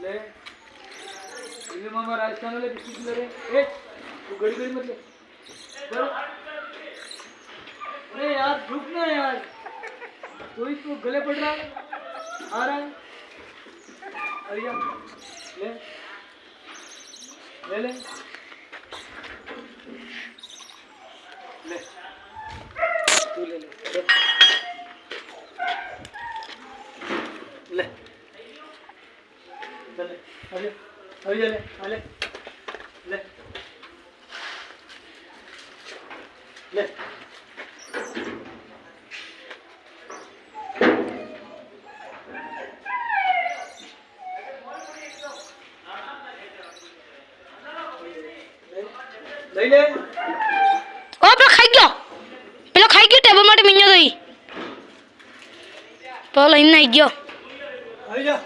ले ये मामा राजस्थान वाले बिस्किट ले रहे ए तू गड़ी गड़ी मत ले चलो अरे यार रुक ना यार कोई तो गले पड़ रहा है आ रहा है अरे यार ले ले ले ले तू ले ले ले चले अरे अरे ले ले ले ले લઈ લે ઓ પેલો ખાઈ ગયો ટેબલ માટે મિન્યો તો ઈ તો લઈને આવી ગયો આવી જા